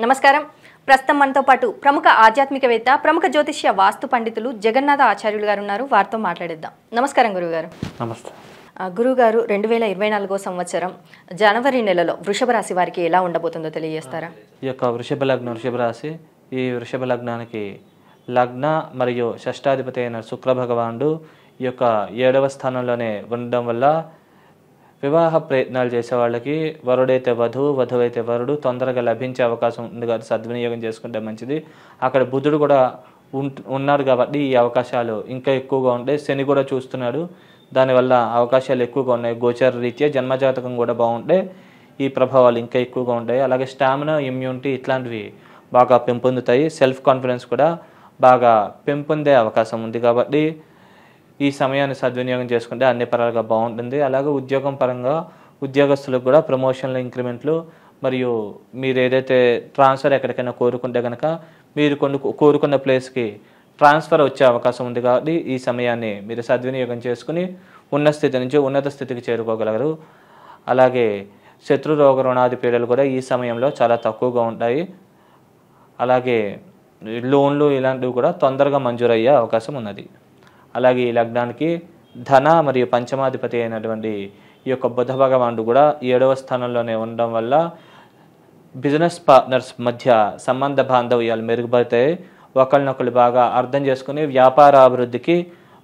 నమస్కారం. ప్రస్తుతం మనతో పాటు ప్రముఖ ఆధ్యాత్మికవేత్త, ప్రముఖ జ్యోతిష్య వాస్తు పండితులు జగన్నాథ ఆచార్యులు గారు ఉన్నారు. వారితో మాట్లాడిద్దాం. నమస్కారం గురుగారు. నమస్తే గురుగారు. 2024 సంవత్సరం జనవరి నెలలో వృషభ రాశి వారికి ఎలా ఉండబోతుందో తెలియజేస్తారా? ఈ యొక్క వృషభ రాశి, ఈ వృషభ లగ్నానికి లగ్న మరియు షష్టాధిపతి అయిన శుక్ర భగవానుడు ఈ యొక్క 7వ స్థానంలోనే ఉండడం వల్ల వివాహ ప్రయత్నాలు చేసే వాళ్ళకి వరుడైతే వధువు, వధువైతే వరుడు తొందరగా లభించే అవకాశం ఉంది కాబట్టి సద్వినియోగం చేసుకుంటే మంచిది. అక్కడ బుధుడు కూడా ఉన్నారు కాబట్టి ఈ అవకాశాలు ఇంకా ఎక్కువగా ఉంటాయి. శని కూడా చూస్తున్నాడు, దానివల్ల అవకాశాలు ఎక్కువగా ఉన్నాయి. గోచర రీత్యా జన్మజాతకం కూడా బాగుంటే ఈ ప్రభావాలు ఇంకా ఎక్కువగా ఉంటాయి. అలాగే స్టామినా, ఇమ్యూనిటీ ఇట్లాంటివి బాగా పెంపొందుతాయి. సెల్ఫ్ కాన్ఫిడెన్స్ కూడా బాగా పెంపొందే అవకాశం ఉంది కాబట్టి ఈ సమయాన్ని సద్వినియోగం చేసుకుంటే అన్ని పరాలుగా బాగుంటుంది. అలాగే ఉద్యోగం పరంగా ఉద్యోగస్తులకు కూడా ప్రమోషన్లు, ఇంక్రిమెంట్లు మరియు మీరు ఏదైతే ట్రాన్స్ఫర్ ఎక్కడికైనా కోరుకుంటే కనుక మీరు కోరుకున్న ప్లేస్కి ట్రాన్స్ఫర్ వచ్చే అవకాశం ఉంది కాబట్టి ఈ సమయాన్ని మీరు సద్వినియోగం చేసుకుని ఉన్న స్థితి నుంచి ఉన్నత స్థితికి చేరుకోగలరు. అలాగే శత్రు రోగ రుణాది పీడలు కూడా ఈ సమయంలో చాలా తక్కువగా ఉంటాయి. అలాగే లోన్లు ఇలాంటివి కూడా తొందరగా మంజూరయ్యే అవకాశం ఉన్నది. అలాగే ఈ లగ్నానికి ధన మరియు పంచమాధిపతి అయినటువంటి ఈ యొక్క బుధ భగవానుడు కూడా 7వ స్థానంలోనే ఉండడం వల్ల బిజినెస్ పార్ట్నర్స్ మధ్య సంబంధ బాంధవ్యాలు మెరుగుపడతాయి. ఒకరినొకరు బాగా అర్థం చేసుకుని వ్యాపార అభివృద్ధికి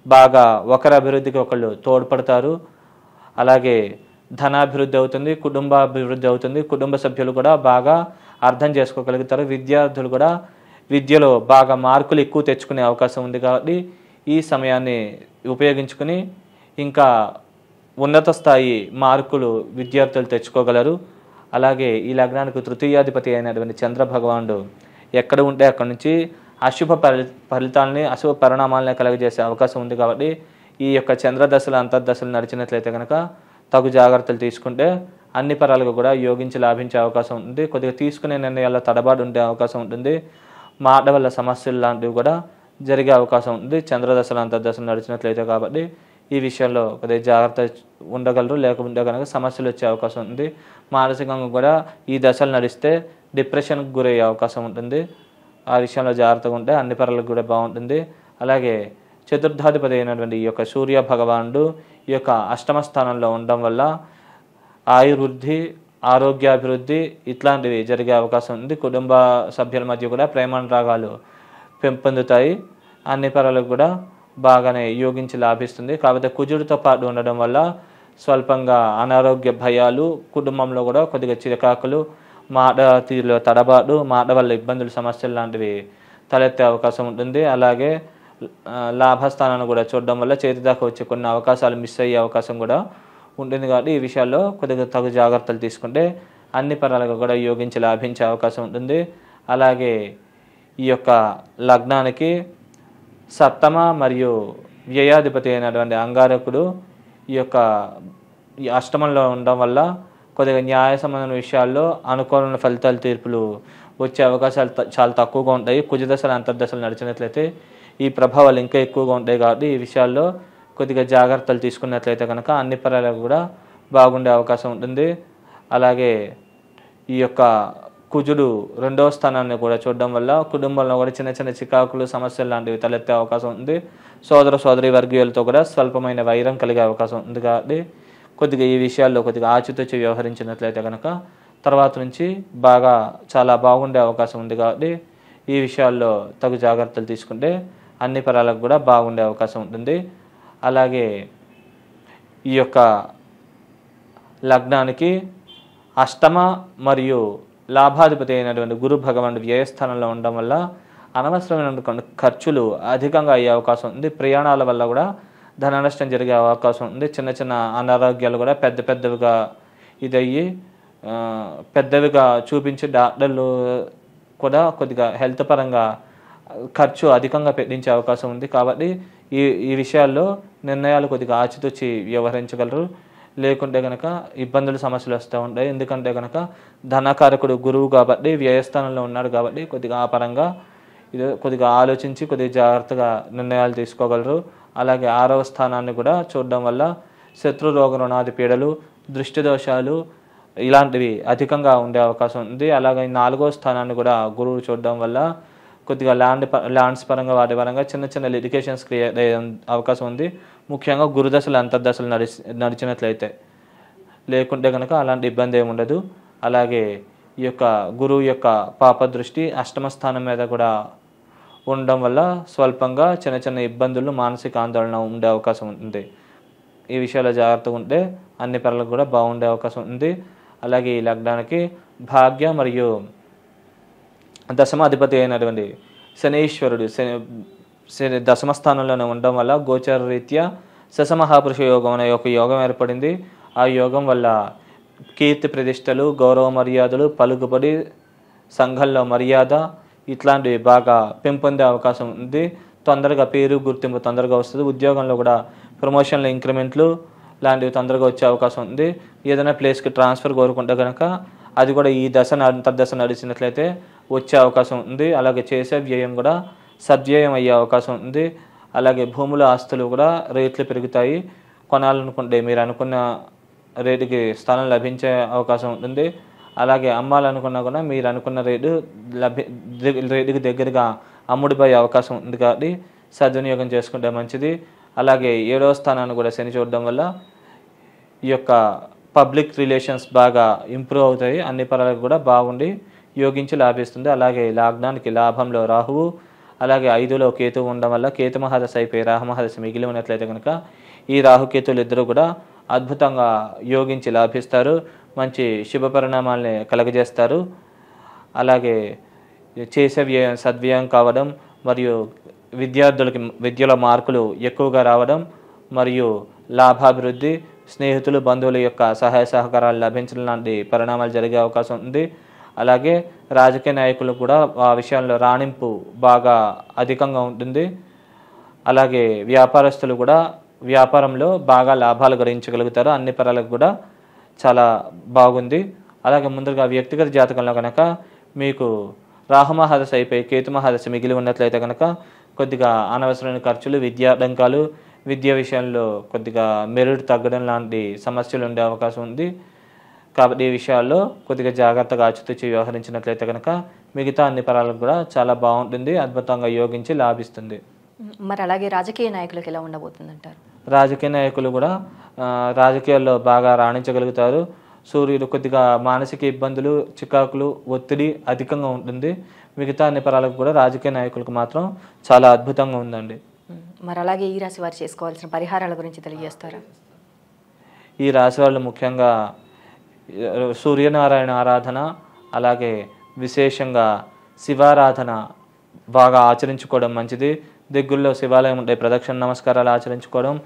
బాగా ఒకరి అభివృద్ధికి ఒకళ్ళు తోడ్పడతారు. అలాగే ధనాభివృద్ధి అవుతుంది, కుటుంబ అభివృద్ధి అవుతుంది. కుటుంబ సభ్యులు కూడా బాగా అర్థం చేసుకోగలుగుతారు. విద్యార్థులు కూడా విద్యలో బాగా మార్కులు ఎక్కువ తెచ్చుకునే అవకాశం ఉంది కాబట్టి ఈ సమయాన్ని ఉపయోగించుకుని ఇంకా ఉన్నత స్థాయి మార్కులు విద్యార్థులు తెచ్చుకోగలరు. అలాగే ఈ లగ్నానికి తృతీయాధిపతి అయినటువంటి చంద్ర భగవానుడు ఎక్కడ ఉంటే అక్కడ నుంచి అశుభ ఫలితాలని, అశుభ పరిణామాలని కలుగజేసే అవకాశం ఉంది కాబట్టి ఈ యొక్క చంద్రదశలు, అంతర్దశలు నడిచినట్లయితే కనుక తగు జాగ్రత్తలు తీసుకుంటే అన్ని పరాలుగా కూడా యోగించి లాభించే అవకాశం ఉంటుంది. కొద్దిగా తీసుకునే నిర్ణయాల్లో తడబాటు ఉండే అవకాశం ఉంటుంది. మాట వల్ల సమస్యలు లాంటివి కూడా జరిగే అవకాశం ఉంది చంద్రదశలు, అంతర్దశలు నడిచినట్లయితే. కాబట్టి ఈ విషయంలో కొద్దిగా జాగ్రత్త ఉండగలరు. లేకుంటే కనుక సమస్యలు వచ్చే అవకాశం ఉంది. మానసికంగా కూడా ఈ దశలు నడిస్తే డిప్రెషన్కి గురయ్యే అవకాశం ఉంటుంది. ఆ విషయంలో జాగ్రత్తగా ఉంటే అన్ని పరాలకు కూడా బాగుంటుంది. అలాగే చతుర్థాధిపతి అయినటువంటి ఈ యొక్క సూర్య భగవానుడు ఈ యొక్క 8వ స్థానంలో ఉండడం వల్ల ఆయుర్వృద్ధి, ఆరోగ్యాభివృద్ధి ఇట్లాంటివి జరిగే అవకాశం ఉంది. కుటుంబ సభ్యుల మధ్య కూడా ప్రేమానురాగాలు పెంపొందుతాయి. అన్ని పరాలకు కూడా బాగానే యోగించి లాభిస్తుంది. కాకపోతే కుజుడితో పాటు ఉండడం వల్ల స్వల్పంగా అనారోగ్య భయాలు, కుటుంబంలో కూడా కొద్దిగా చిరకాకులు, మాట తీరులో తడబాటు, మాట వల్ల ఇబ్బందులు, సమస్యలు లాంటివి తలెత్తే అవకాశం ఉంటుంది. అలాగే లాభస్థానాన్ని కూడా చూడడం వల్ల చేతి దాకా వచ్చే కొన్ని అవకాశాలు మిస్ అయ్యే అవకాశం కూడా ఉంటుంది. కాబట్టి ఈ విషయాల్లో కొద్దిగా తగు జాగ్రత్తలు తీసుకుంటే అన్ని పరాలుగా కూడా యోగించి లాభించే అవకాశం ఉంటుంది. అలాగే ఈ యొక్క లగ్నానికి సప్తమ మరియు వ్యయాధిపతి అయినటువంటి అంగారకుడు ఈ యొక్క 8మంలో ఉండడం వల్ల కొద్దిగా న్యాయ సంబంధమైన విషయాల్లో అనుకూలమైన ఫలితాలు, తీర్పులు వచ్చే అవకాశాలు చాలా తక్కువగా ఉంటాయి. కుజదశలు, అంతర్దశలు నడిచినట్లయితే ఈ ప్రభావాలు ఇంకా ఎక్కువగా ఉంటాయి. కాబట్టి ఈ విషయాల్లో కొద్దిగా జాగ్రత్తలు తీసుకున్నట్లయితే కనుక అన్ని పరాలకు కూడా బాగుండే అవకాశం ఉంటుంది. అలాగే ఈ యొక్క కుజుడు 2వ స్థానాన్ని కూడా చూడడం వల్ల కుటుంబంలో కూడా చిన్న చిన్న చికాకులు, సమస్యలు లాంటివి తలెత్తే అవకాశం ఉంది. సోదర సోదరి వర్గీయులతో కూడా స్వల్పమైన వైరం కలిగే అవకాశం ఉంది. కాబట్టి కొద్దిగా ఈ విషయాల్లో కొద్దిగా ఆచితూచి వ్యవహరించినట్లయితే కనుక తర్వాత నుంచి బాగా చాలా బాగుండే అవకాశం ఉంది. కాబట్టి ఈ విషయాల్లో తగు జాగ్రత్తలు తీసుకుంటే అన్ని పరాలకు కూడా బాగుండే అవకాశం ఉంటుంది. అలాగే ఈ యొక్క లగ్నానికి 8మ మరియు లాభాధిపతి అయినటువంటి గురు భగవానుడు వ్యయస్థానంలో ఉండడం వల్ల అనవసరమైనటువంటి ఖర్చులు అధికంగా అయ్యే అవకాశం ఉంది. ప్రయాణాల వల్ల కూడా ధన నష్టం జరిగే అవకాశం ఉంది. చిన్న చిన్న అనారోగ్యాలు కూడా పెద్దవిగా ఇదయ్యి పెద్దవిగా చూపించి డాక్టర్లు కూడా కొద్దిగా హెల్త్ పరంగా ఖర్చు అధికంగా పెట్టించే అవకాశం ఉంది. కాబట్టి ఈ విషయాల్లో నిర్ణయాలు కొద్దిగా ఆచితూచి వ్యవహరించగలరు. లేకుంటే కనుక ఇబ్బందులు, సమస్యలు వస్తూ ఉంటాయి. ఎందుకంటే కనుక ధనకారకుడు గురువు కాబట్టి వ్యయస్థానంలో ఉన్నాడు కాబట్టి కొద్దిగా ఆ పరంగా ఇది కొద్దిగా ఆలోచించి కొద్దిగా జాగ్రత్తగా నిర్ణయాలు తీసుకోగలరు. అలాగే 6వ స్థానాన్ని కూడా చూడడం వల్ల శత్రు రోగ రుణాది పీడలు, దృష్టి దోషాలు, ఇలాంటివి అధికంగా ఉండే అవకాశం ఉంది. అలాగే 4వ స్థానాన్ని కూడా గురువు చూడడం వల్ల కొద్దిగా ల్యాండ్స్ పరంగా వాటి పరంగా చిన్న చిన్న లిటిగేషన్స్ క్రియేట్ అయ్యే అవకాశం ఉంది. ముఖ్యంగా గురుదశలు అంతర్దశలు నడిచినట్లయితే. లేకుంటే కనుక అలాంటి ఇబ్బంది ఏమి ఉండదు. అలాగే ఈ యొక్క గురువు యొక్క పాప దృష్టి అష్టమ స్థానం మీద కూడా ఉండడం వల్ల స్వల్పంగా చిన్న చిన్న ఇబ్బందులు, మానసిక ఆందోళన ఉండే అవకాశం ఉంది. ఈ విషయాల్లో జాగ్రత్తగా ఉంటే అన్ని పనులకు కూడా బాగుండే అవకాశం ఉంది. అలాగే ఈ లగ్నానికి భాగ్య మరియు దశమాధిపతి అయినటువంటి శనీశ్వరుడు దశమ స్థానంలోనే ఉండడం వల్ల గోచర రీత్యా శశమహాపురుష యోగం అనే ఒక యోగం ఏర్పడింది. ఆ యోగం వల్ల కీర్తి ప్రతిష్టలు, గౌరవ మర్యాదలు, పలుకుబడి, సంఘంలో మర్యాద ఇట్లాంటివి బాగా పెంపొందే అవకాశం ఉంది. తొందరగా పేరు గుర్తింపు తొందరగా వస్తుంది. ఉద్యోగంలో కూడా ప్రమోషన్లు, ఇంక్రిమెంట్లు లాంటివి తొందరగా వచ్చే అవకాశం ఉంది. ఏదైనా ప్లేస్కి ట్రాన్స్ఫర్ కోరుకుంటే కనుక అది కూడా ఈ అంతర్దశ నడిచినట్లయితే వచ్చే అవకాశం ఉంది. అలాగే చేసే వ్యయం కూడా సద్వ్యయం అయ్యే అవకాశం ఉంది. అలాగే భూముల ఆస్తులు కూడా రేట్లు పెరుగుతాయి. కొనాలనుకుంటే మీరు అనుకున్న రేటుకి స్థలం లభించే అవకాశం ఉంటుంది. అలాగే అమ్మాలనుకున్నా కూడా మీరు అనుకున్న రేటుకి దగ్గరగా అమ్ముడిపోయే అవకాశం ఉంది. కాబట్టి సద్వినియోగం చేసుకుంటే మంచిది. అలాగే 7వ స్థానాన్ని కూడా శని చూడడం వల్ల ఈ యొక్క పబ్లిక్ రిలేషన్స్ బాగా ఇంప్రూవ్ అవుతాయి. అన్ని పరాలకు కూడా బాగుండి యోగించి లాభిస్తుంది. అలాగే లగ్నానికి లాభంలో రాహువు, అలాగే 5లో కేతువు ఉండడం వల్ల కేతు మహాదశ అయిపోయి రాహు మహాదశ మిగిలి ఉన్నట్లయితే కనుక ఈ రాహుకేతులు ఇద్దరు కూడా అద్భుతంగా యోగించి లాభిస్తారు. మంచి శుభ పరిణామాల్ని కలగజేస్తారు. అలాగే చేసే సద్వ్యయం కావడం మరియు విద్యార్థులకి విద్యలో మార్కులు ఎక్కువగా రావడం మరియు లాభాభివృద్ధి, స్నేహితులు, బంధువుల యొక్క సహాయ సహకారాలు లభించడం లాంటి పరిణామాలు జరిగే అవకాశం ఉంది. అలాగే రాజకీయ నాయకులు కూడా ఆ విషయంలో రాణింపు బాగా అధికంగా ఉంటుంది. అలాగే వ్యాపారస్తులు కూడా వ్యాపారంలో బాగా లాభాలు గ్రహించగలుగుతారు. అన్ని పరాలకు కూడా చాలా బాగుంది. అలాగే ముందుగా వ్యక్తిగత జాతకంలో కనుక మీకు రాహుమహాదశ అయిపోయి కేతు మహాదశ మిగిలి ఉన్నట్లయితే కనుక కొద్దిగా అనవసరమైన ఖర్చులు, విద్యాడంకాలు, విద్య విషయంలో కొద్దిగా మెరిట్ తగ్గడం లాంటి సమస్యలు ఉండే అవకాశం ఉంది. కాబట్టి ఈ విషయాల్లో కొద్దిగా జాగ్రత్తగా ఆచితూచి వ్యవహరించినట్లయితే కనుక మిగతా అన్ని పరాలకు కూడా చాలా బాగుంటుంది. అద్భుతంగా యోగించి లాభిస్తుంది. మరి అలాగే రాజకీయ నాయకులకు ఎలా ఉండబోతుందంటారు? రాజకీయ నాయకులు కూడా రాజకీయాల్లో బాగా రాణించగలుగుతారు. సూర్యుడు కొద్దిగా మానసిక ఇబ్బందులు, చికాకులు, ఒత్తిడి అధికంగా ఉంటుంది. మిగతా అన్ని పరాలకు కూడా రాజకీయ నాయకులకు మాత్రం చాలా అద్భుతంగా ఉందండి. మరి అలాగే ఈ రాశి వారు చేసుకోవాల్సిన పరిహారాల గురించి తెలియజేస్తారా? ఈ రాశి వాళ్ళు ముఖ్యంగా సూర్యనారాయణ ఆరాధన, అలాగే విశేషంగా శివారాధన బాగా ఆచరించుకోవడం మంచిది. దగ్గరలో శివాలయం ఉంటే ప్రదక్షిణ నమస్కారాలు ఆచరించుకోవడం,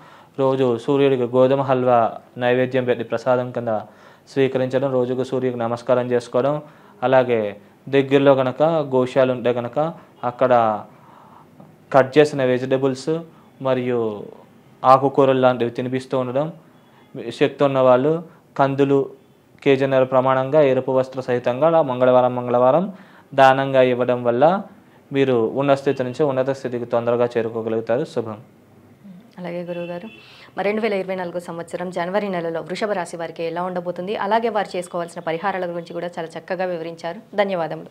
రోజు సూర్యుడికి గోధుమ హల్వా నైవేద్యం పెట్టి ప్రసాదం కింద స్వీకరించడం, రోజుకు సూర్యుడికి నమస్కారం చేసుకోవడం. అలాగే దగ్గరలో కనుక గోశాలు ఉంటే కనుక అక్కడ కట్ చేసిన వెజిటబుల్స్ మరియు ఆకుకూరలు లాంటివి తినిపిస్తూ ఉండడం. శక్తి ఉన్న వాళ్ళు కందులు కేజీన్నర ప్రమాణంగా ఎరుపు వస్త్ర సహితంగా మంగళవారం దానంగా ఇవ్వడం వల్ల మీరు ఉన్న స్థితి నుంచి ఉన్నత స్థితికి తొందరగా చేరుకోగలుగుతారు. శుభం. అలాగే గురువుగారు, మరి 2024 సంవత్సరం జనవరి నెలలో వృషభ రాశి వారికి ఎలా ఉండబోతుంది, అలాగే వారు చేసుకోవాల్సిన పరిహారాల గురించి కూడా చాలా చక్కగా వివరించారు. ధన్యవాదములు.